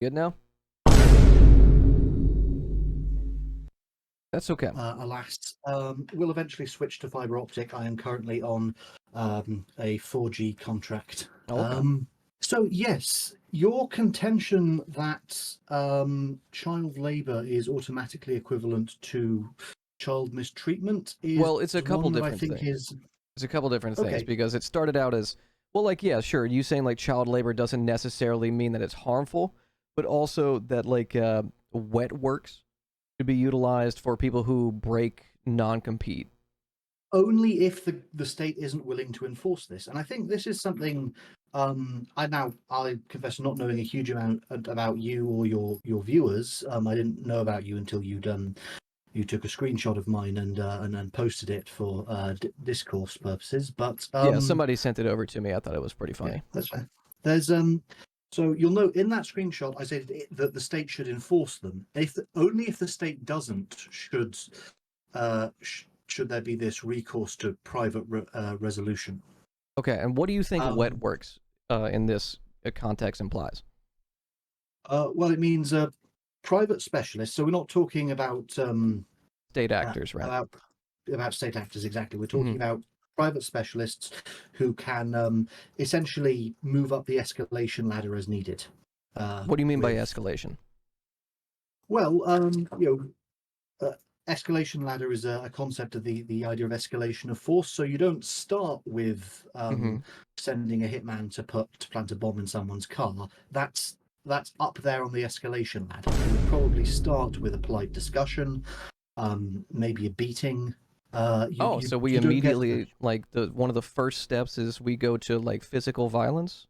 Good now? That's okay. Alas, will eventually switch to fiber optic. I am currently on a 4G contract. Okay. So yes, your contention that child labour is automatically equivalent to child mistreatment is Well, it's a couple one that I different think things. is It's a couple different things okay. because it started out as, well, like, yeah, sure, you saying like child labor doesn't necessarily mean that it's harmful, but also that like wet works could be utilized for people who break non-compete. Only if the state isn't willing to enforce this. And I think this is something I confess not knowing a huge amount about you or your viewers. I didn't know about you until you took a screenshot of mine and posted it for discourse purposes. But Yeah, somebody sent it over to me. I thought it was pretty yeah, funny. that's fine. There's so you'll note in that screenshot I said that the state should enforce them. Only if the state doesn't should there be this recourse to private resolution. Okay, and what do you think wet Um, works in this context implies? well, it means private specialists. So we're not talking State uh, actors, right? about state actors exactly. We're Hmm. talking about private specialists who can essentially move up the escalation ladder as needed. What do you mean by With escalation? well, escalation ladder is a concept of the idea of escalation of force. So you don't start with Hmm. sending a hitman to plant a bomb in someone's car. That's up there on the escalation ladder. You would probably start with a polite discussion, maybe a beating. Oh, so we You don't get to the immediately like the one of the first steps is we go to like physical violence.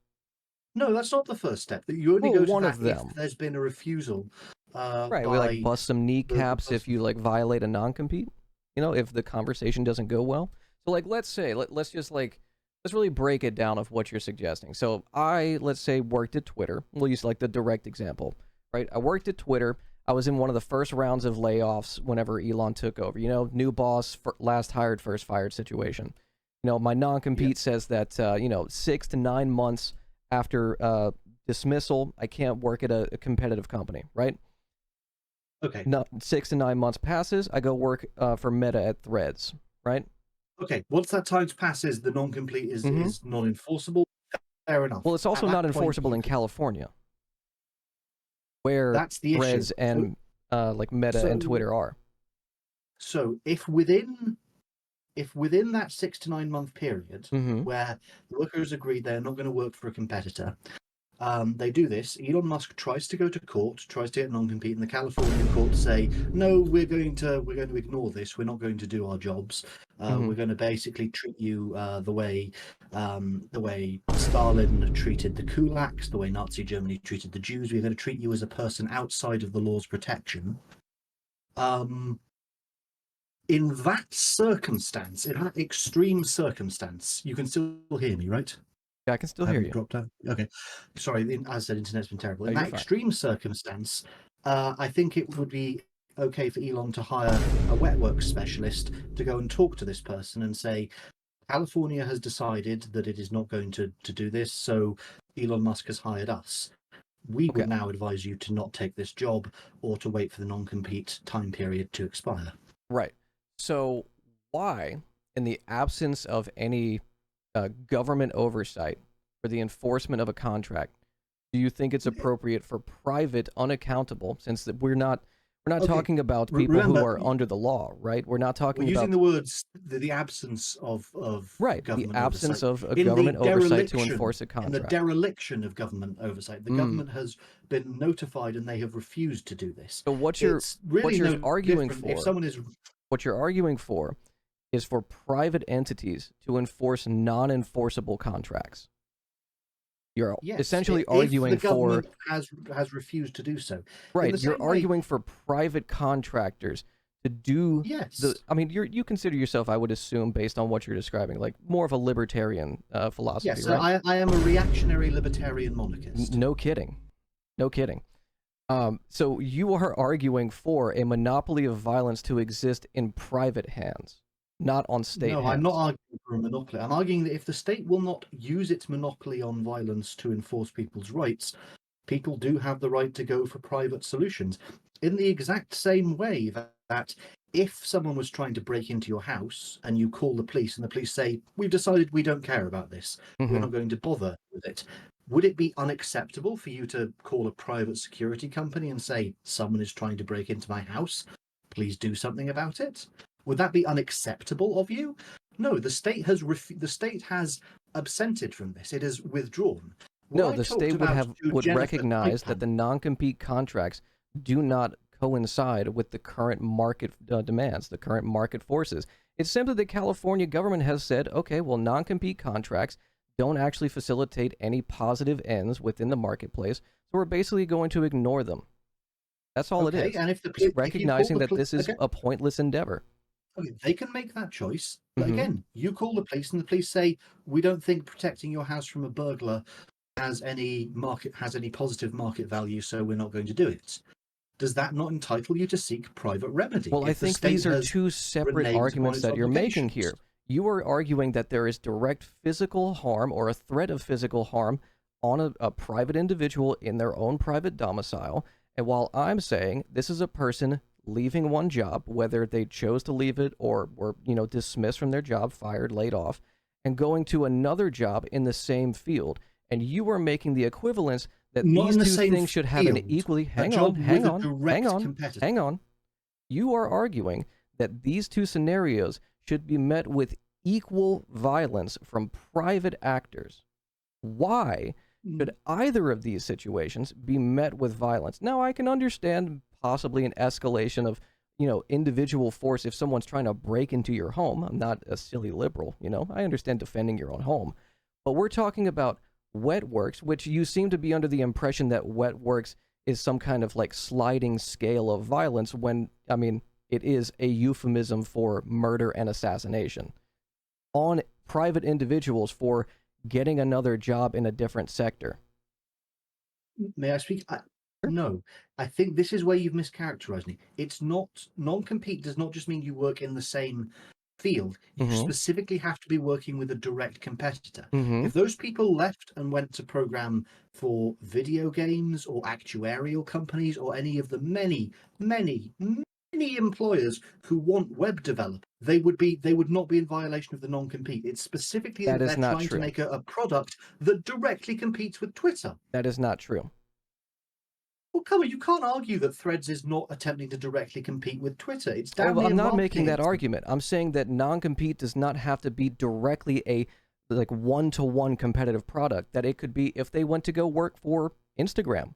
no. That's not the first step. You only Well, go to one that of if them. there's been a refusal Right, we like by bust some the kneecaps if person. you like violate a non-compete. You know, if the conversation doesn't go well. So like let's say let's just like let's really break it down of what you're suggesting. So I let's say worked at Twitter. We'll use like the direct example, right? I worked at Twitter. I was in one of the first rounds of layoffs whenever Elon took over. You know, new boss, last hired, first fired situation. You know, my Yeah. non-compete says that 6 to 9 months after dismissal, I can't work at a competitive company, right? Okay. No, 6 to 9 months passes. I go work for Meta at Threads, right? Okay. Once that time passes, the non-complete Mm-hmm. is non-enforceable. Fair Well, enough. it's At also not that point, enforceable in California, where that's the issue. Threads and like Meta and So, Twitter are. so if within that 6 to 9 month period Mm-hmm. where the workers agreed they're not going to work for a competitor, they do this. Elon Musk tries to go to court, tries to get non-compete, and the California courts say, "No, we're going to ignore this. We're not going to do our jobs. Mm-hmm. We're going to basically treat you the way Stalin treated the kulaks, the way Nazi Germany treated the Jews. We're going to treat you as a person outside of the law's protection." Um, in that circumstance, in that extreme circumstance, you can still hear me, right? Yeah, I can still I hear haven't you. dropped out. Okay. Sorry, as I said, internet's been terrible. Oh, In you're that fine. extreme circumstance, I think it would be okay for Elon to hire a wetworks specialist to go and talk to this person and say, California has decided that it is not going to do this, so Elon Musk has hired us. We Okay, would now advise you to not take this job or to wait for the non-compete time period to expire. right. So why, in the absence of any government oversight for the enforcement of a contract, do you think it's appropriate for private, unaccountable, since that we're not Okay, talking about people who remember, are under the law, right? We're not we're talking using about the words the absence of right the government absence oversight of a in the government oversight to dereliction enforce a in the contract. dereliction of government oversight. The Mm. government has been notified and they have refused to do this. So It's what really you're no arguing different if for, someone is what you're arguing for, is for private entities to enforce non-enforceable contracts. You're yes, essentially if the arguing for government has refused to do so. In right. the You're same way, arguing for private contractors to do the. yes, I mean, you consider yourself, I would assume, based on what you're describing, like more of a libertarian philosophy, yes, right? I am a reactionary libertarian monarchist. No kidding, no kidding. So you are arguing for a monopoly of violence to exist in private hands, not on state No, I'm not hands. arguing for a monopoly. I'm arguing that if the state will not use its monopoly on violence to enforce people's rights, people do have the right to go for private solutions. In the exact same way that if someone was trying to break into your house and you call the police and the police say, we've decided we don't care about this, we're not going to bother with it, would it be unacceptable for you to call a private security company and say, someone is trying to break into my house, please do something about it? Would that be unacceptable of you? No, the state has absented from this. It has withdrawn. No, the state would recognize that the non-compete contracts do not coincide with the current market demands, the current market forces. It's simply the California government has said, okay, well, non-compete contracts don't actually facilitate any positive ends within the marketplace, so we're basically going to ignore them. That's all it is. And if it's recognizing that this is a pointless endeavor. Okay, they can make that choice, but again, you call the police and the police say, we don't think protecting your house from a burglar has any positive market value, so we're not going to do it. Does that not entitle you to seek private remedy? Well, I think these are two separate arguments that you're making here. You are arguing that there is direct physical harm or a threat of physical harm on a private individual in their own private domicile, and while I'm saying this is a person leaving one job, whether they chose to leave it or were, dismissed from their job, fired, laid off, and going to another job in the same field, and you are making the equivalence that these two things should have an equally... Hang on. You are arguing that these two scenarios should be met with equal violence from private actors. Why should either of these situations be met with violence? Now, I can understand possibly an escalation of, individual force if someone's trying to break into your home. I'm not a silly liberal, I understand defending your own home. But we're talking about wet works, which you seem to be under the impression that wet works is some kind of like sliding scale of violence when, it is a euphemism for murder and assassination on private individuals for getting another job in a different sector. May I speak? No, I think this is where you've mischaracterized me. It's not, non-compete does not just mean you work in the same field. You specifically have to be working with a direct competitor. If those people left and went to program for video games or actuarial companies or any of the many employers who want web developers, they would not be in violation of the non-compete. It's specifically that they're trying to make a product that directly competes with Twitter. That is not true. Well, come on, you can't argue that Threads is not attempting to directly compete with Twitter. It's damn I'm not making that argument. I'm saying that non-compete does not have to be directly a one-to-one competitive product. That it could be if they went to go work for Instagram.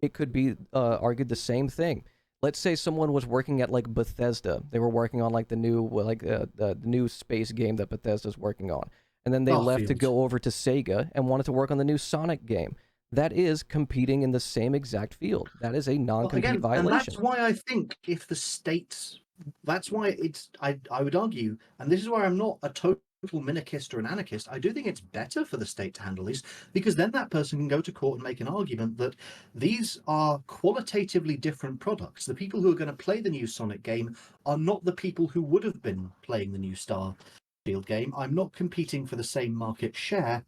It could be argued the same thing. Let's say someone was working at like Bethesda. They were working on like the new space game that Bethesda's working on, and then they left to go over to Sega and wanted to work on the new Sonic game. That is competing in the same exact field. That is a non-compete violation. And that's why I think if the states, that's why I would argue, and this is why I'm not a total minarchist or an anarchist, I do think it's better for the state to handle these, because then that person can go to court and make an argument that these are qualitatively different products. The people who are going to play the new Sonic game are not the people who would have been playing the new Starfield game. I'm not competing for the same market share,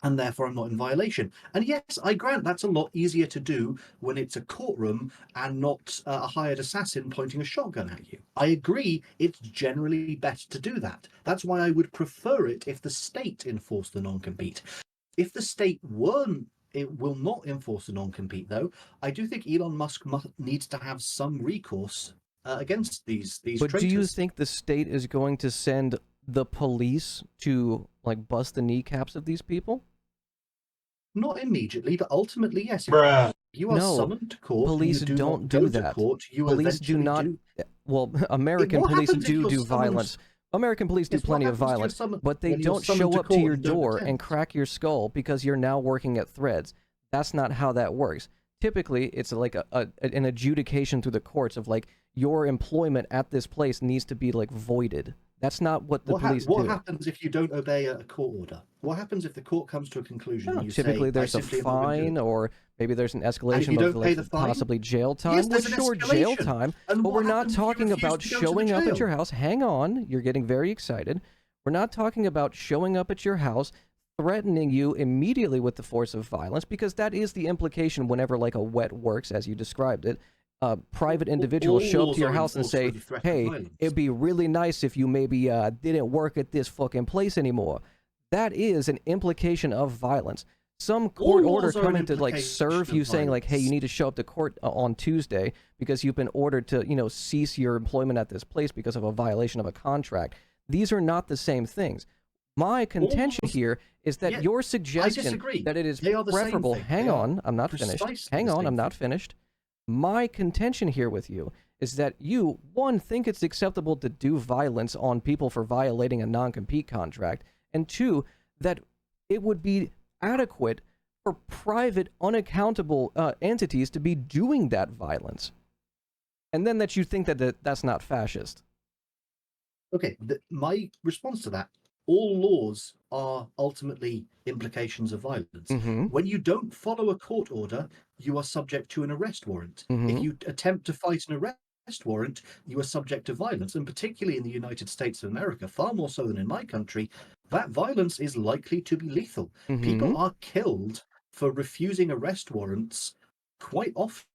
and therefore I'm not in violation. And yes, I grant that's a lot easier to do when it's a courtroom and not a hired assassin pointing a shotgun at you. I agree it's generally better to do that. That's why I would prefer it if the state enforced the non-compete. If the state it will not enforce the non-compete, though, I do think Elon Musk needs to have some recourse against these But traitors. Do you think the state is going to send the police to bust the kneecaps of these people? Not immediately, but ultimately, yes. You are summoned to court. Police don't do that. Police do not. Well, American police do violence. American police do plenty of violence, but they don't show up to your door and crack your skull because you're now working at Threads. That's not how that works. Typically, it's like an adjudication through the courts of your employment at this place needs to be voided. That's not what the police do. What happens if you don't obey a court order? What happens if the court comes to a conclusion? And you typically, there's a fine, or maybe there's an escalation of possibly jail time. Yes, there's an sure, escalation. Jail time. But we're not talking about showing up at your house. Hang on, you're getting very excited. We're not talking about showing up at your house, threatening you immediately with the force of violence, because that is the implication whenever like a wet works, as you described it. Private individuals All show up laws to your are house and enforced say, with the threat of hey, violence. it'd be really nice if you maybe didn't work at this fucking place anymore. That is an implication of violence. Some court order coming to like serve you saying like, hey, you need to show up to court on Tuesday because you've been ordered to, you know, cease your employment at this place because of a violation of a contract. These are not the same things. My contention here is that your suggestion that it is preferable. Hang on, I'm not finished. Hang on, I'm not finished. My contention here with you is that you, one, think it's acceptable to do violence on people for violating a non-compete contract, and two, that it would be adequate for private, unaccountable entities to be doing that violence. And then that you think that that's not fascist. Okay, my response to that, all laws are ultimately implications of violence. Mm-hmm. When you don't follow a court order, you are subject to an arrest warrant. Mm-hmm. If you attempt to fight an arrest warrant, you are subject to violence. And particularly in the United States of America, far more so than in my country, that violence is likely to be lethal. Mm-hmm. People are killed for refusing arrest warrants quite often.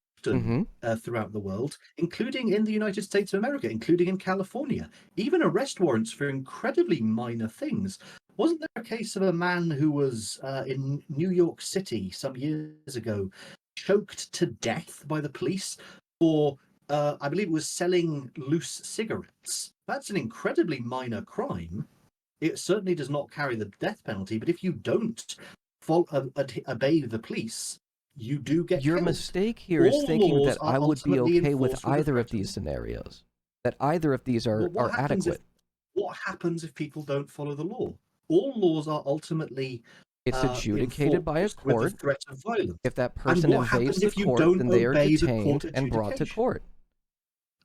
Throughout the world, including in the United States of America, including in California, even arrest warrants for incredibly minor things. Wasn't there a case of a man who was in New York City some years ago, choked to death by the police for, I believe it was selling loose cigarettes? That's an incredibly minor crime. It certainly does not carry the death penalty, but if you don't obey the police, you do get Your killed. Mistake here is thinking that I would be okay with either of these scenarios. That either of these are adequate. What happens if people don't follow the law? All laws are ultimately it's adjudicated by a court with the threat of violence. If that person invades the court, then they are detained and brought to court.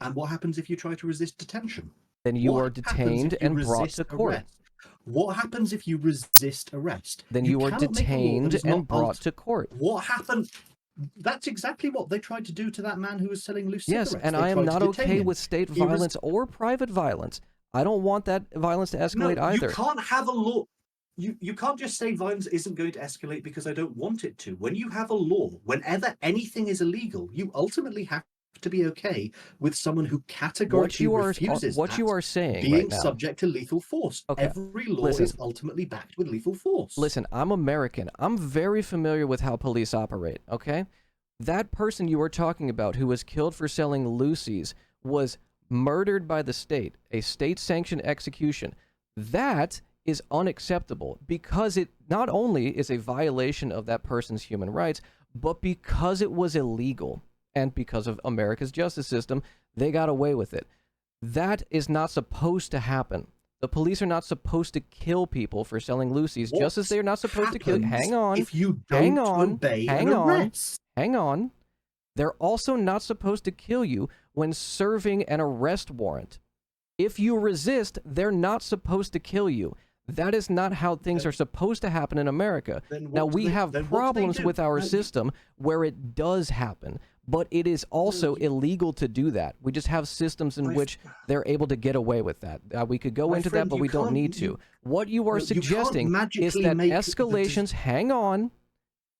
And what happens if you try to resist detention? Then you are detained and brought to court. What happens if you resist arrest? Then you are detained and brought to court. What happens? That's exactly what they tried to do to that man who was selling loose cigarettes. Yes, and I am not okay with state violence or private violence. I don't want that violence to escalate either. You can't have a law. You can't just say violence isn't going to escalate because I don't want it to. When you have a law, whenever anything is illegal, you ultimately have to be okay with someone who categorically refuses what you are saying being right now. Subject to lethal force. Okay. Every law is ultimately backed with lethal force. Listen, I'm American. I'm very familiar with how police operate, okay? That person you were talking about who was killed for selling loosies was murdered by the state, a state-sanctioned execution. That is unacceptable because it not only is a violation of that person's human rights, but because it was illegal. And because of America's justice system, they got away with it. That is not supposed to happen. The police are not supposed to kill people for selling loosies, just as they are not supposed to kill. Hang on. If you don't obey an arrest. Hang on. They're also not supposed to kill you when serving an arrest warrant. If you resist, they're not supposed to kill you. That is not how things are supposed to happen in America. Now, we have problems with our system where it does happen, but it is also illegal to do that. We just have systems in which they're able to get away with that. We could go into that, but we don't need to. What you are suggesting is that escalations, hang on,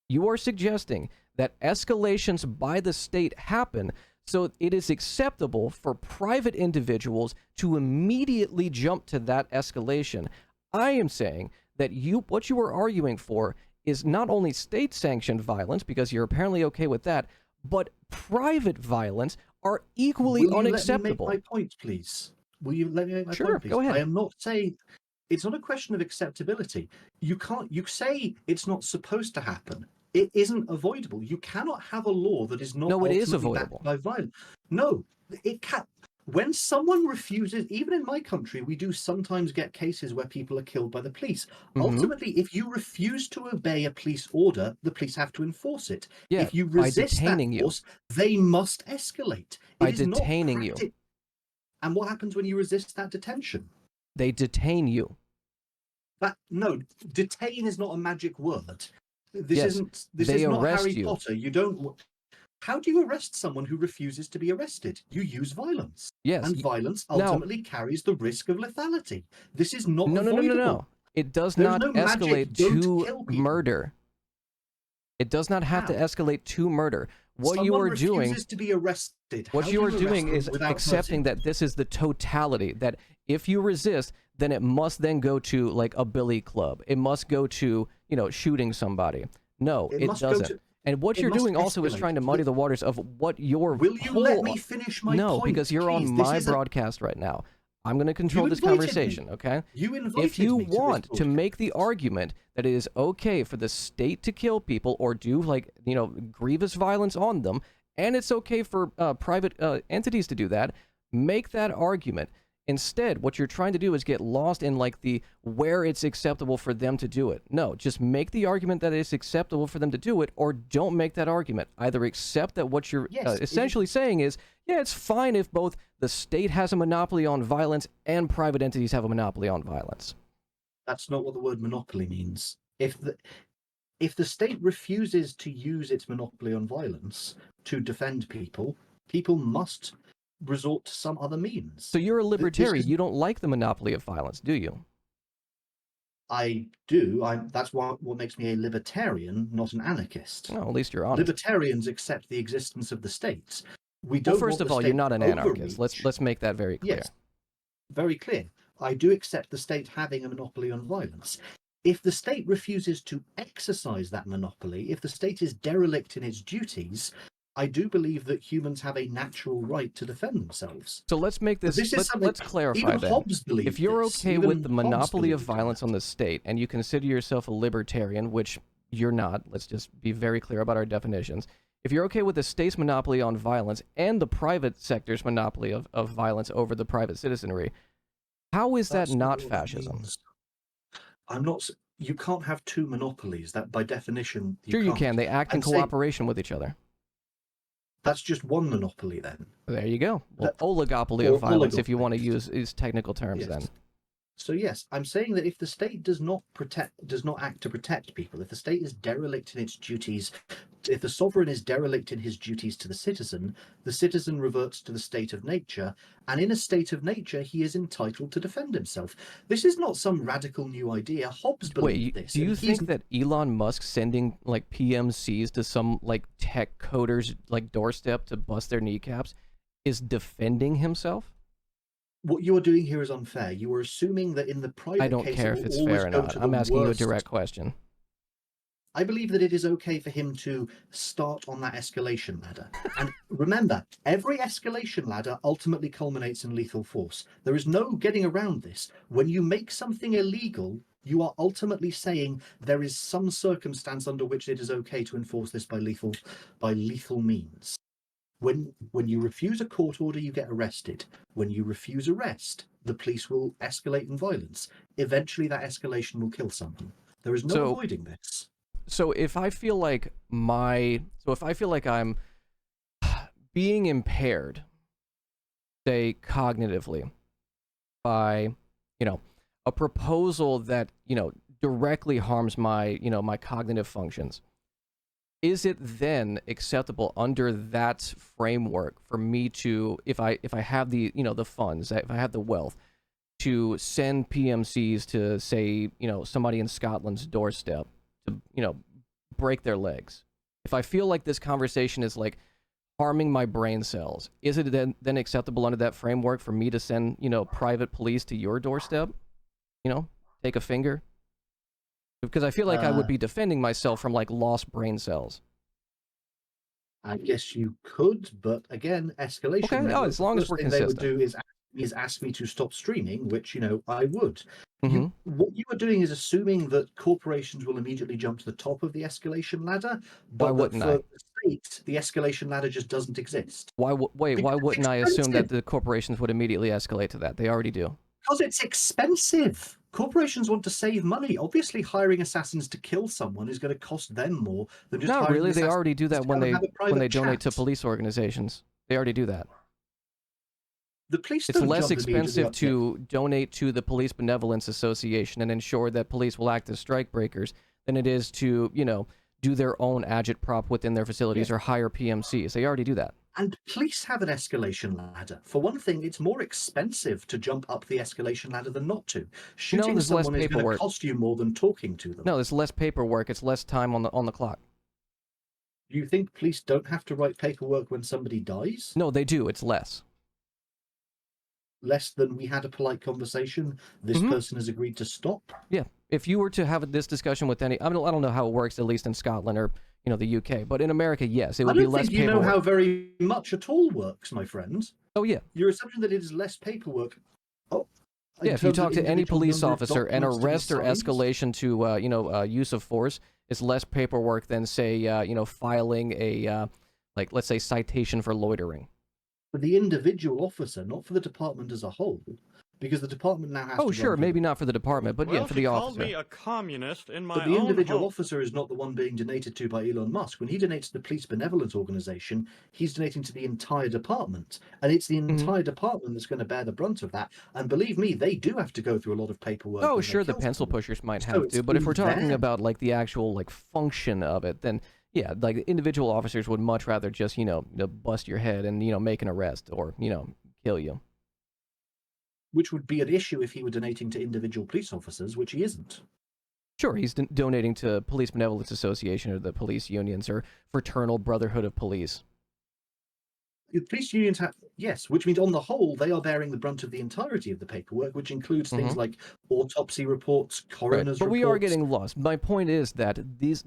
you are suggesting that escalations by the state happen so it is acceptable for private individuals to immediately jump to that escalation. I am saying that what you are arguing for is not only state-sanctioned violence, because you're apparently okay with that, but private violence are equally unacceptable. Will you let me make my point, please? Will you let me make my point, please? Go ahead. I am not saying it's not a question of acceptability. You say it's not supposed to happen. It isn't avoidable. You cannot have a law that is not avoidable by violence. No, it can't. When someone refuses, even in my country, we do sometimes get cases where people are killed by the police. Ultimately, if you refuse to obey a police order, the police have to enforce it. Yeah, if you resist that force, they must escalate. By detaining you. And what happens when you resist that detention? They detain you. No, detain is not a magic word. This is not Harry Potter. You don't. How do you arrest someone who refuses to be arrested? You use violence. Yes. And violence ultimately carries the risk of lethality. This is not avoidable. No. It does There's not no magic, escalate don't to kill people. murder. It does not have to How? escalate to murder. What you Someone are doing, refuses to be arrested. what How you do are you doing arrest is them without accepting hurting? that this is the totality. That if you resist, then it must then go to like a billy club. It must go to, you know, shooting somebody. No, It it must go doesn't. to. And what It you're must doing also is escalate. trying to muddy the waters of what your Will you let me whole. finish my No, point? because you're on Please, my broadcast right now. I'm going to control You this invited conversation, me. okay? You invited If you me to this want to broadcast. make the argument that it is okay for the state to kill people or do, like, you know, grievous violence on them, and it's okay for private entities to do that, make that argument. Instead, what you're trying to do is get lost in like the where it's acceptable for them to do it. No, just make the argument that it's acceptable for them to do it, or don't make that argument. Either accept that what you're Yes, essentially saying is, yeah, it's fine if both the state has a monopoly on violence and private entities have a monopoly on violence. That's not what the word monopoly means. If the state refuses to use its monopoly on violence to defend people, people must resort to some other means. So you're a libertarian. You don't like the monopoly of violence, do you? I do. That's what makes me a libertarian, not an anarchist. Well, at least you're honest. Libertarians accept the existence of the states. We Well, don't. first want of all, the you're state not an to anarchist. overreach. Let's make that very clear. Yes, very clear. I do accept the state having a monopoly on violence. If the state refuses to exercise that monopoly, if the state is derelict in its duties, I do believe that humans have a natural right to defend themselves. So let's make this. Let's clarify even then. Hobbes believed If you're this. okay Even with the Hobbes monopoly of believed in violence that. on the state, and you consider yourself a libertarian, which you're not. Let's just be very clear about our definitions. If you're okay with the state's monopoly on violence and the private sector's monopoly of violence over the private citizenry, how is that That's not what it fascism? means. I'm not. You can't have two monopolies. That, by definition, Sure, you can't. can. They act in I'm saying cooperation with each other. that's just one monopoly, then. There you go. Well, That- oligopoly or of violence, if you want to oligopoly. use technical terms, Yes. then. So yes, I'm saying that if the state does not act to protect people, if the state is derelict in its duties, if the sovereign is derelict in his duties to the citizen reverts to the state of nature, and in a state of nature, he is entitled to defend himself. This is not some radical new idea. Hobbes believed this. Do you and he's- think that Elon Musk sending like PMCs to some like tech coders like doorstep to bust their kneecaps is defending himself? what you are doing here is unfair? You are assuming that in the private I don't case, care it if will it's always fair or go not. to I'm the asking you a worst. direct question. I believe that it is okay for him to start on that escalation ladder. And remember, every escalation ladder ultimately culminates in lethal force. There is no getting around this. When you make something illegal, you are ultimately saying there is some circumstance under which it is okay to enforce this by lethal means. When you refuse a court order, you get arrested. When you refuse arrest, the police will escalate in violence. Eventually, that escalation will kill someone. There is no avoiding this. So if I feel like I'm being impaired, say cognitively, by, you know, a proposal that, you know, directly harms my, you know, my cognitive functions, is it then acceptable under that framework for me to, if I have the, you know, the funds, if I have the wealth, to send PMCs to, say, you know, somebody in Scotland's doorstep to, you know, break their legs? If I feel like this conversation is like harming my brain cells, is it then acceptable under that framework for me to send, you know, private police to your doorstep? You know, take a finger? Because I feel like I would be defending myself from like lost brain cells. I guess you could, but again, escalation. Okay, networks, as long as we're the first thing they would consistent. do is ask me to stop streaming, which, you know, I would. Mhm. What you are doing is assuming that corporations will immediately jump to the top of the escalation ladder, Why but that wouldn't for I? the state, the escalation ladder just doesn't exist. Why Because it's wouldn't I assume that expensive. the corporations would immediately escalate to that? They already do. Because it's expensive. Corporations want to save money. Obviously, hiring assassins to kill someone is going to cost them more than just Not hiring really. They assassins already do that to when come and have a when they private donate to chat. police organizations. They already do that. The police It's don't less jump immediately expensive up to donate to the Police Benevolence Association and ensure that police will act as strike breakers than it is to, you know, do their own agitprop within their facilities or hire PMCs. They already do that. And police have an escalation ladder. For one thing, it's more expensive to jump up the escalation ladder than not to. No, Shooting there's less someone is going to paperwork. cost you more than talking to them. No, there's less paperwork. It's less time on the clock. Do you think police don't have to write paperwork when somebody dies? No, they do. It's less. Less than we had a polite conversation. This person has agreed to stop. Yeah. If you were to have this discussion with any, I don't know how it works, at least in Scotland or the UK, but in America, yes, it would be less I don't think you know paperwork. how very much at all works, my friend. Oh yeah. Your assumption that it is less paperwork. Oh. Yeah, if you talk to any police officer, an arrest or signed, escalation to use of force is less paperwork than say filing a like let's say citation for loitering. for the individual officer, not for the department as a whole, because the department now has to. Oh sure, maybe not for the department, but yeah, for the officer. Well, she called me a communist in my But the own individual home. officer is not the one being donated to by Elon Musk. When he donates to the Police Benevolent Organization, he's donating to the entire department. And it's the entire department that's going to bear the brunt of that. And believe me, they do have to go through a lot of paperwork. Oh when sure, they the kill pencil someone. pushers might So have it's to, but if we're in talking there. about like the actual like function of it, then yeah, like individual officers would much rather just bust your head and make an arrest or kill you. Which would be an issue if he were donating to individual police officers, which he isn't. Sure, he's donating to Police Benevolence Association or the police unions or Fraternal Brotherhood of Police. The police unions have, yes, which means on the whole, they are bearing the brunt of the entirety of the paperwork, which includes things like autopsy reports, coroner's but reports. we are getting lost. My point is that this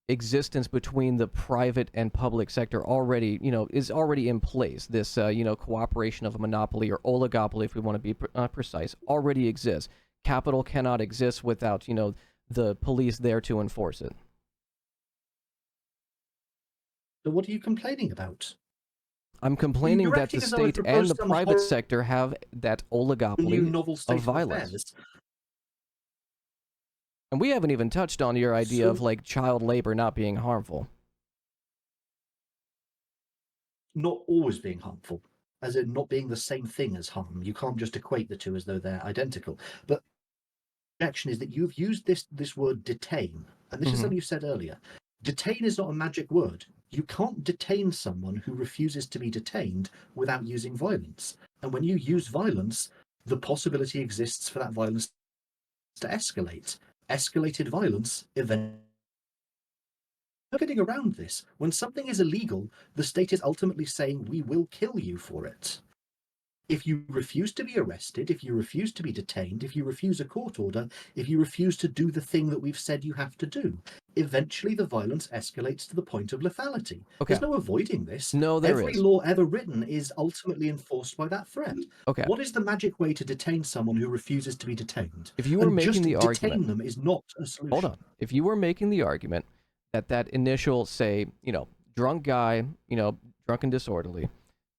existence between the private and public sector already, is already in place. This, cooperation of a monopoly or oligopoly, if we want to be precise, already exists. Capital cannot exist without, the police there to enforce it. So what are you complaining about? I'm complaining that the acting as though I state and proposed the some private sector have that New oligopoly novel state of violence. affairs. And we haven't even touched on your idea of So- like child labor not being harmful. Not always being harmful, as in not being the same thing as harm. You can't just equate the two as though they're identical. But the objection is that you've used this word detain, and this is something you said earlier. Detain is not a magic word. You can't detain someone who refuses to be detained without using violence. And when you use violence, the possibility exists for that violence to escalate. Escalated violence eventually. No getting around this. When something is illegal, the state is ultimately saying, we will kill you for it. If you refuse to be arrested, if you refuse to be detained, if you refuse a court order, if you refuse to do the thing that we've said you have to do, eventually the violence escalates to the point of lethality. Okay. There's no avoiding this. No, there Every is. law ever written is ultimately enforced by that threat. Okay. What is the magic way to detain someone who refuses to be detained? If you were And making just the detain argument, them is not a solution. hold on. If you were making the argument that initial, say, drunk guy, drunk and disorderly,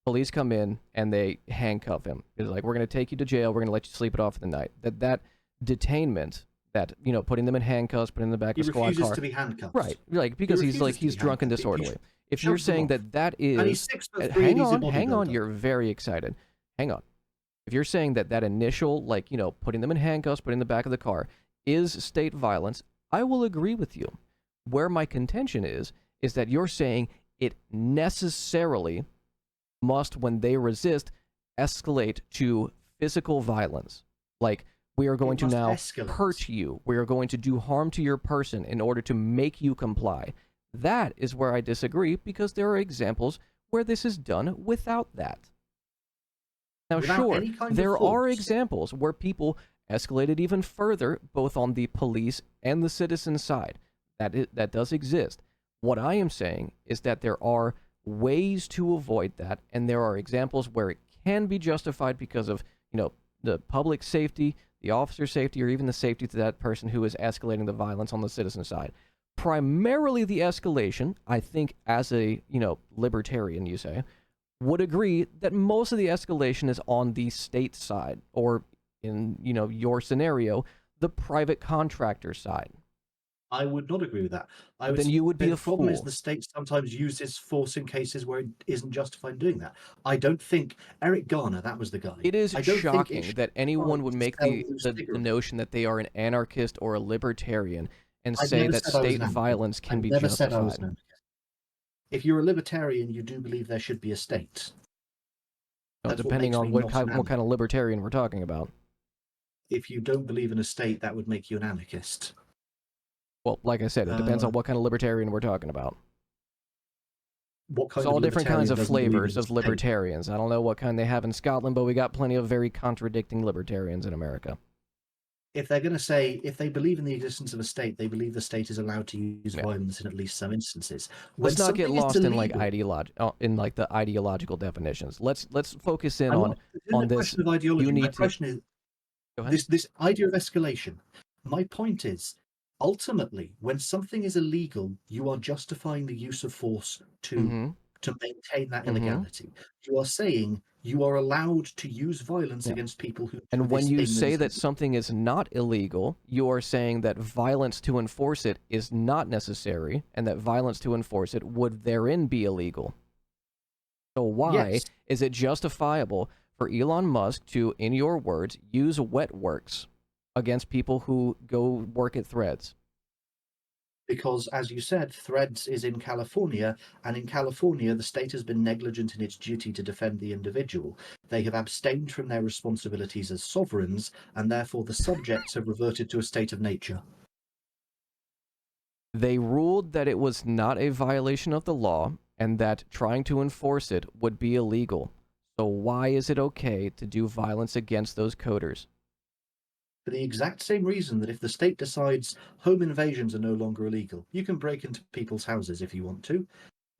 police come in and they handcuff him. It's like, we're going to take you to jail. We're going to let you sleep it off for the night. That detainment, that, putting them in handcuffs, putting them in the back He of a squad refuses car. to be handcuffed. Right. Like, because He he's refuses to be drunk and handcuffed. He disorderly. If you're shoves them saying off. that And he's is, 6'3" and hang he's a on, bodybuilder. you're very excited. Hang on. If you're saying that initial, like, putting them in handcuffs, putting them in the back of the car is state violence, I will agree with you. Where my contention is that you're saying it necessarily must, when they resist, escalate to physical violence. Like, we are going to must now escalate. hurt you. We are going to do harm to your person in order to make you comply. That is where I disagree, because there are examples where this is done without that. Now, Without sure, any kind of there are force. examples where people escalated even further, both on the police and the citizen side. That does exist. What I am saying is that there are ways to avoid that, and there are examples where it can be justified because of, the public safety, the officer safety, or even the safety to that person who is escalating the violence on the citizen side. Primarily the escalation, I think, as a, libertarian, you say, would agree that most of the escalation is on the state side, or in, your scenario, the private contractor side. I would not agree with that. Then you would be the a problem is fool. the state sometimes uses force in cases where it isn't justified in doing that. I don't think Eric Garner, that was the guy. It is I don't think shocking should that anyone would to make sell the loose the notion that they are an anarchist or a libertarian and I've say never that said I was state an anarchist. violence can I've be never said I was justified. an anarchist. If you're a libertarian, you do believe there should be a state. That's Depending what on makes me not an what kind of libertarian we're talking about. If you don't believe in a state, that would make you an anarchist. Well, like I said, it depends on what kind of libertarian we're talking about. What kind There's of all different kinds of doesn't believe in flavors a of state? libertarians. I don't know what kind they have in Scotland, but we got plenty of very contradicting libertarians in America. If they're going to say, if they believe in the existence of a state, they believe the state is allowed to use Yeah. violence in at least some instances. Let's not get lost in like illegal, the ideological definitions. Let's focus in I'm on not, this isn't a this. question of ideology. You My need to question is go ahead. this idea of escalation. My point is, ultimately, when something is illegal, you are justifying the use of force Mm-hmm. to maintain that Mm-hmm. illegality. You are saying you are allowed to use violence Yeah. against people who do And when this you thing say that is something is not illegal, you are saying that violence to enforce it is not necessary, and that violence to enforce it would therein be illegal. So why yes, is it justifiable for Elon Musk to, in your words, use wet works against people who go work at Threads? because as you said, Threads is in California, and in California, the state has been negligent in its duty to defend the individual. They have abstained from their responsibilities as sovereigns, and therefore the subjects have reverted to a state of nature. They ruled that it was not a violation of the law and that trying to enforce it would be illegal. So why is it okay to do violence against those coders? For the exact same reason that if the state decides home invasions are no longer illegal, you can break into people's houses if you want to.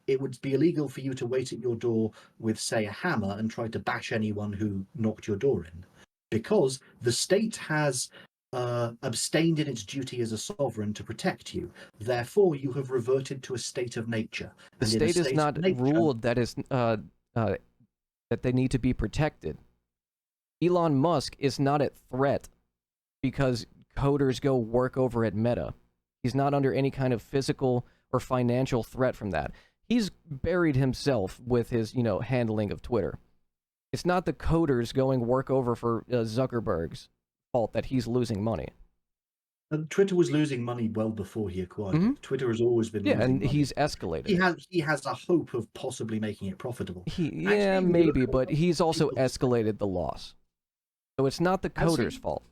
It would be illegal for you to wait at your door with, say, a hammer and try to bash anyone who knocked your door in, because the state has abstained in its duty as a sovereign to protect you. Therefore, you have reverted to a state of nature. The And in a state is state not of nature, ruled that they need to be protected. Elon Musk is not at threat because coders go work over at Meta. He's not under any kind of physical or financial threat from that. He's buried himself with his, handling of Twitter. It's not the coders going work over for Zuckerberg's fault that he's losing money. Twitter was losing money well before he acquired it. Twitter has always been losing and money. he's escalated. He has a hope of possibly making it profitable. Maybe, but he's also escalated the loss. So it's not the coders' fault.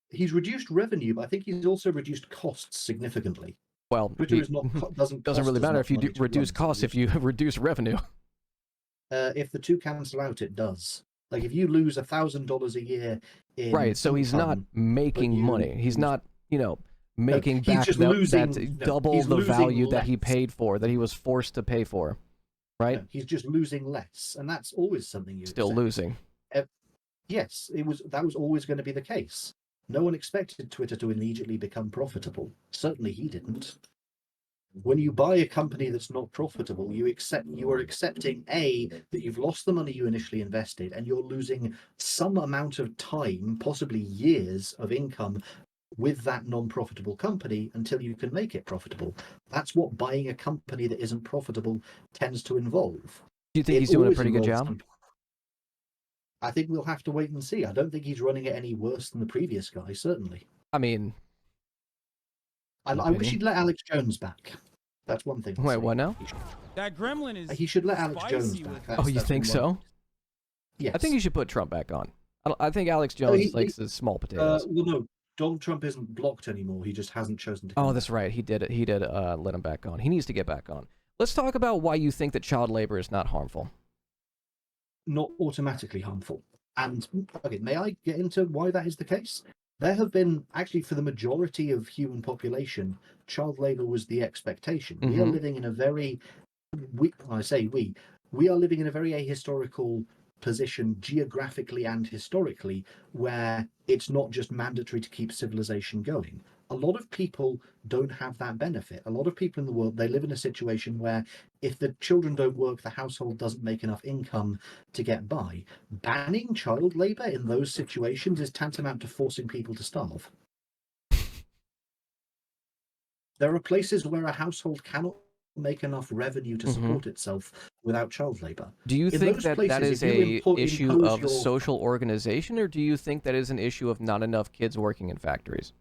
He's reduced revenue, but I think he's also reduced costs significantly. Well, Twitter doesn't really matter if you reduce costs if you reduce revenue. If the two cancel out, it does. Like if you lose $1,000 a year in right, so he's not making money. He's not, making back that double the value that he paid for, that he was forced to pay for. Right? No, he's just losing less, and that's always something you still accept. Losing. Yes, that was always going to be the case. No one expected Twitter to immediately become profitable. Certainly he didn't. When you buy a company that's not profitable, you are accepting that you've lost the money you initially invested, and you're losing some amount of time, possibly years of income with that non-profitable company until you can make it profitable. That's what buying a company that isn't profitable tends to involve. Do you think he's doing a pretty good job? I think we'll have to wait and see. I don't think he's running it any worse than the previous guy, certainly. I mean, I wish he'd let Alex Jones back. That's one thing. Wait, what now? That gremlin is. He should let Alex Jones back. You think so? Yes. I think he should put Trump back on. I think Alex Jones likes the small potatoes. Well, no, Donald Trump isn't blocked anymore. He just hasn't chosen to. Oh, that's right. He did it. He did let him back on. He needs to get back on. Let's talk about why you think that child labor is not harmful. Not automatically harmful. And okay, may I get into why that is the case? There have been, actually, for the majority of human population, child labor was the expectation. We are living in a very, we are living in a very ahistorical position geographically and historically, where it's not just mandatory to keep civilization going. A lot of people don't have that benefit. A lot of people in the world, they live in a situation where if the children don't work, the household doesn't make enough income to get by. Banning child labor in those situations is tantamount to forcing people to starve. There are places where a household cannot make enough revenue to support itself without child labor. Do you think that is a issue of social organization, or do you think that is an issue of not enough kids working in factories?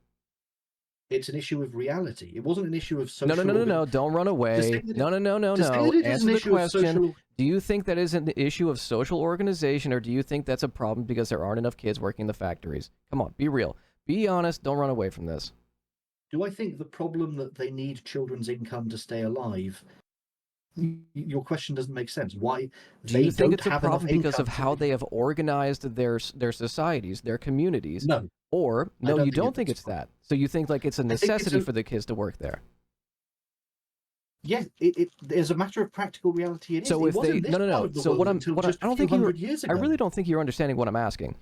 It's an issue of reality. It wasn't an issue of No, no, social no, no, no. Don't run away. No, no, no, no, to say no. that it is Answer an the issue of question. social. Do you think that is an issue of social organization, or do you think that's a problem because there aren't enough kids working in the factories? Come on, be real. Be honest. Don't run away from this. Do I think the problem that they need children's income to stay alive? Your question doesn't make sense. Why Do you they think don't it's a have enough problem because income of how they have organized their societies, their communities? No, Or, I no, don't you think don't think that's it's a problem. that. So you think like it's a I think it's necessity a for the kids to work there. yeah. It as a matter of practical reality, it is. So It if they wasn't this no, no, part no. of the So world until just I a don't few think you hundred years I ago. really don't think you're understanding what I'm asking.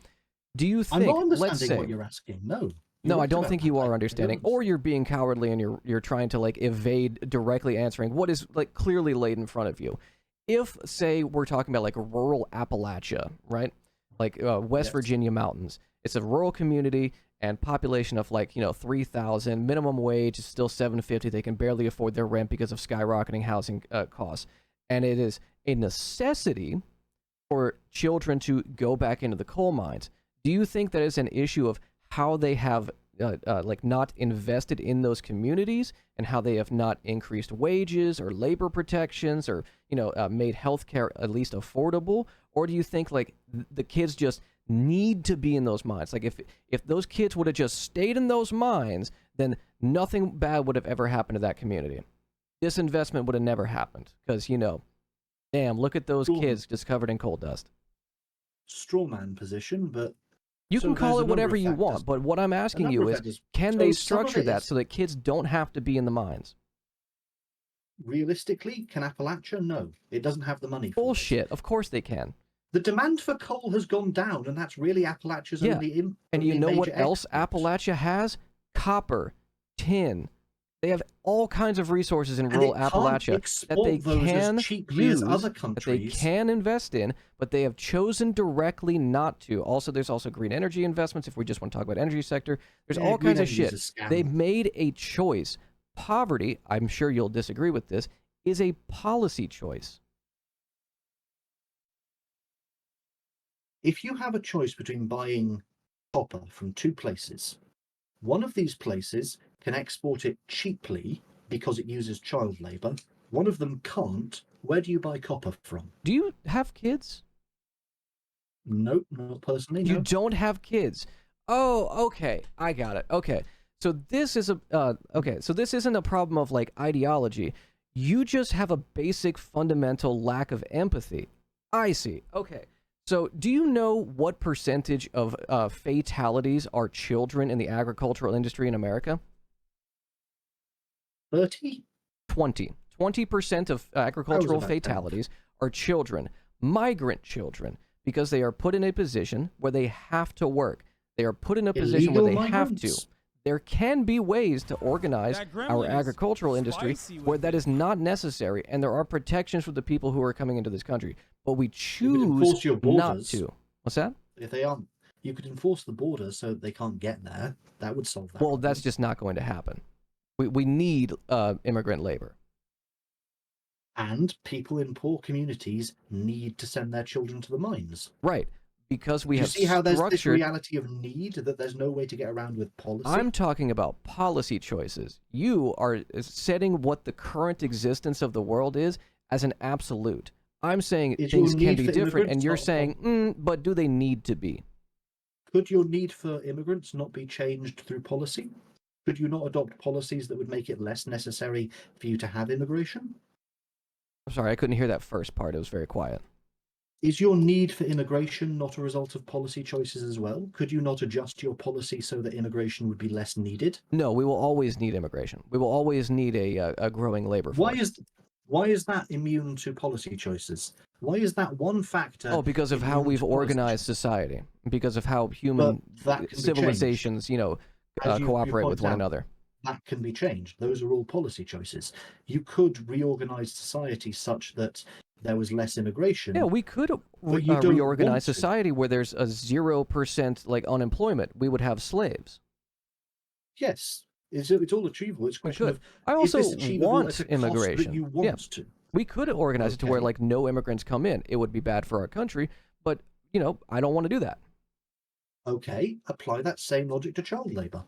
Do you I'm not think, let's understanding say, what you're asking. No, no, I right don't about think that. you I are understanding, don't. or you're being cowardly and you're trying to like evade directly answering what is like clearly laid in front of you. If, say, we're talking about like rural Appalachia, right? Like West Yes. Virginia mountains. It's a rural community and population of like 3,000. Minimum wage is still 750. They can barely afford their rent because of skyrocketing housing costs, and it is a necessity for children to go back into the coal mines. Do you think that is an issue of how they have like not invested in those communities and how they have not increased wages or labor protections or made healthcare at least affordable? Or do you think like the kids just need to be in those mines? Like if those kids would have just stayed in those mines, then nothing bad would have ever happened to that community. This investment would have never happened because damn, look at those kids just covered in coal dust. Straw man position, but You so can call there's it a number whatever of you factors. want, but what I'm A asking number you of is, factors. can So they some of structure it that is so that kids don't have to be in the mines? realistically, can Appalachia? No, it doesn't have the money for it. Bullshit. Of course they can. The demand for coal has gone down, and that's really Appalachia's Yeah. only And you know what major else export. Appalachia has? Copper, tin. They have all kinds of resources in And rural it can't Appalachia that they export those can as cheaply use, as other that they countries. can invest in, but they have chosen directly not to. Also, there's also green energy investments, if we just want to talk about energy sector. There's Yeah, all green kinds of energy is shit. a scam. They've made a choice. Poverty, I'm sure you'll disagree with this, is a policy choice. If you have a choice between buying copper from two places, one of these places can export it cheaply because it uses child labor. One of them can't. Where do you buy copper from? Do you have kids? Nope, not personally. You No. don't have kids. Oh, okay. I got it. Okay. So this is so this isn't a problem of like ideology. You just have a basic fundamental lack of empathy. I see. Okay. So do you know what percentage of fatalities are children in the agricultural industry in America? 30? 20. 20% of agricultural about 10. fatalities are children, migrant children, because they are put in a position where they have to work. They are put in a position where Illegal they have to. migrants? There can be ways to organize That gremlin our is agricultural industry spicy with where that it. is not necessary, and there are protections for the people who are coming into this country. But we could choose enforce your not borders. to. What's that? If they aren't, you could enforce the borders so they can't get there. That would solve that. Well, problem. that's just not going to happen. We need immigrant labor. And people in poor communities need to send their children to the mines. Right. Because we Do you have see how there's this structured. reality of need that there's no way to get around with policy? I'm talking about policy choices. You are setting what the current existence of the world is as an absolute. I'm saying Is things your can need be for different, and immigrants you're not a saying, but do they need to be? Could your need for immigrants not be changed through policy? Could you not adopt policies that would make it less necessary for you to have immigration? I'm sorry, I couldn't hear that first part. It was very quiet. Is your need for immigration not a result of policy choices as well? Could you not adjust your policy so that immigration would be less needed? No, we will always need immigration. We will always need a growing labor force. Why is that immune to policy choices? Why is that one factor? Oh, because of how immune we've to policy organized choices? society. Because of how human But that can be civilizations, As you cooperate with point one out, another. That can be changed. Those are all policy choices. You could reorganize society such that there was less immigration. Yeah, we could But you don't reorganize want to. society where there's a 0% like unemployment. We would have slaves. Yes, it's all achievable. It's a We question could. of I also is this achievable want at a cost immigration. that you Yeah. want to. We could organize it to where Okay. like no immigrants come in. It would be bad for our country, but I don't want to do that. Okay, apply that same logic to child labor.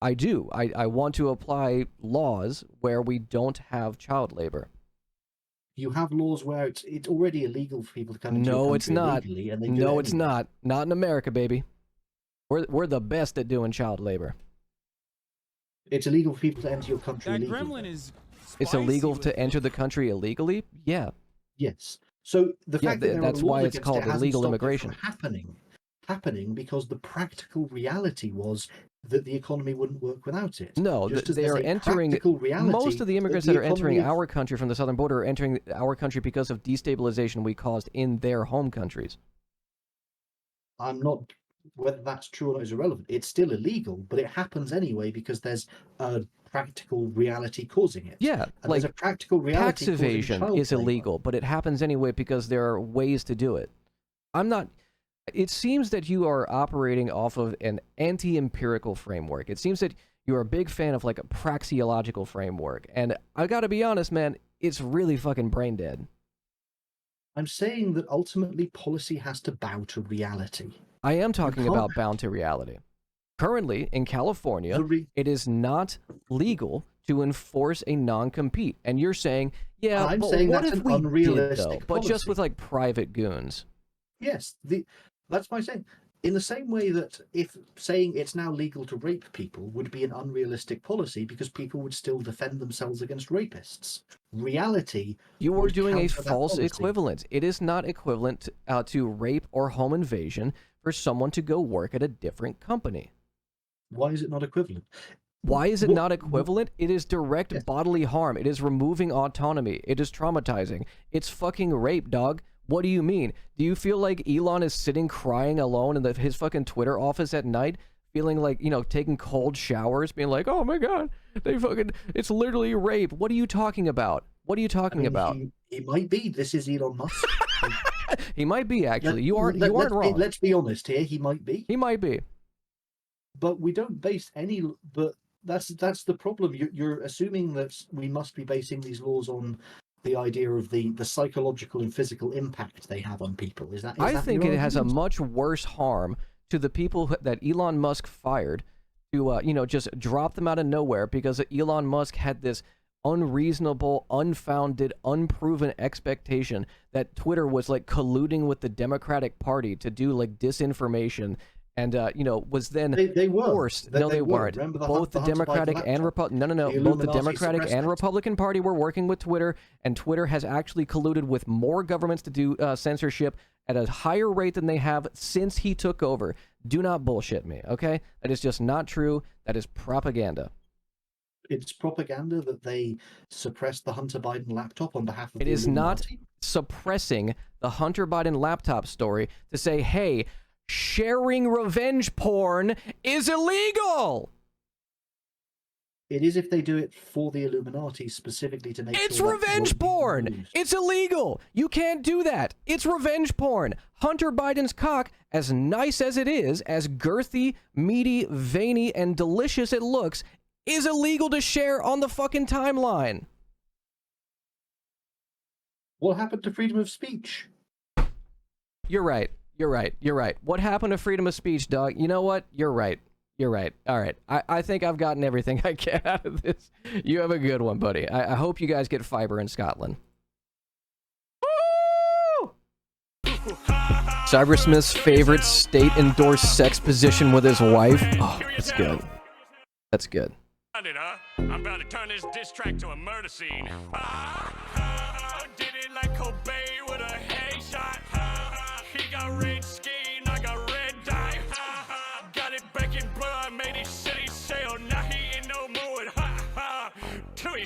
I do. I want to apply laws where we don't have child labor. You have laws where it's already illegal for people to come into your No, country it's not. illegally, and they do No, it it's anyway. not. Not in America, baby. We're the best at doing child labor. It's illegal for people to enter your country That illegally. gremlin is It's illegal to enter the country illegally? Yeah. Yes. So the Yeah, fact that there that's are laws why it's against called it hasn't illegal stopped immigration. it from happening because the practical reality was that the economy wouldn't work without it. No, Just as they there's are a entering. practical reality Most of the immigrants the that are entering economy of- our country from the southern border are entering our country because of destabilization we caused in their home countries. I'm not, whether that's true or not is irrelevant. It's still illegal, but it happens anyway because there's a practical reality causing it. Yeah, And like there's a practical reality tax causing evasion child is labor. illegal, but it happens anyway because there are ways to do it. I'm not. It seems that you are operating off of an anti-empirical framework. It seems that you're a big fan of like a praxeological framework, and I gotta be honest, man, it's really fucking brain dead. I'm saying that ultimately policy has to bow to reality. I am talking can't- about bound to reality. Currently, in California, it is not legal to enforce a non-compete, and you're saying, yeah, I'm but saying what that's if an we did though? unrealistic But just policy. with like private goons. Yes, that's my saying. In the same way that if saying it's now legal to rape people would be an unrealistic policy because people would still defend themselves against rapists. Reality. You are would doing a counter that false policy. equivalent. It is not equivalent to rape or home invasion for someone to go work at a different company. Why is it not equivalent? Why is it What- not equivalent? It is direct Yes. bodily harm. It is removing autonomy. It is traumatizing. It's fucking rape, dog. What do you mean? Do you feel like Elon is sitting crying alone in his fucking Twitter office at night, feeling like, taking cold showers, being like, oh my god, it's literally rape. What are you talking about? What are you talking about? He might be. This is Elon Musk. He might be, actually. You aren't wrong. Let's be honest here. He might be. He might be. But we don't base any. But that's the problem. You're assuming that we must be basing these laws on the idea of the psychological and physical impact they have on people. Is that? I think your it has a argument? much worse harm to the people that Elon Musk fired to, just drop them out of nowhere because Elon Musk had this unreasonable, unfounded, unproven expectation that Twitter was like colluding with the Democratic Party to do like disinformation and was then They were forced. They, No, they were. weren't. Remember Both the Hunter Biden Democratic and laptop? Republican. No. The Both the Illuminati Democratic suppressed and it. Republican Party were working with Twitter, and Twitter has actually colluded with more governments to do censorship at a higher rate than they have since he took over. Do not bullshit me, okay? That is just not true. That is propaganda. It's propaganda that they suppressed the Hunter Biden laptop on behalf of It the is not Illuminati. suppressing the Hunter Biden laptop story to say, hey, sharing revenge porn is illegal. It is if they do it for the Illuminati specifically to make It's sure that revenge won't be porn. used. It's illegal. You can't do that. It's revenge porn. Hunter Biden's cock, as nice as it is, as girthy, meaty, veiny, and delicious it looks, is illegal to share on the fucking timeline. What happened to freedom of speech? You're right. What happened to freedom of speech, dog? You know what? You're right. All right. I think I've gotten everything I can out of this. You have a good one, buddy. I hope you guys get fiber in Scotland. Woo! Cybersmith's favorite state-endorsed sex position with his wife. Oh, that's good. That's good. I'm about to turn this diss track to a murder scene. Did it like Kobe with a headshot. He got rage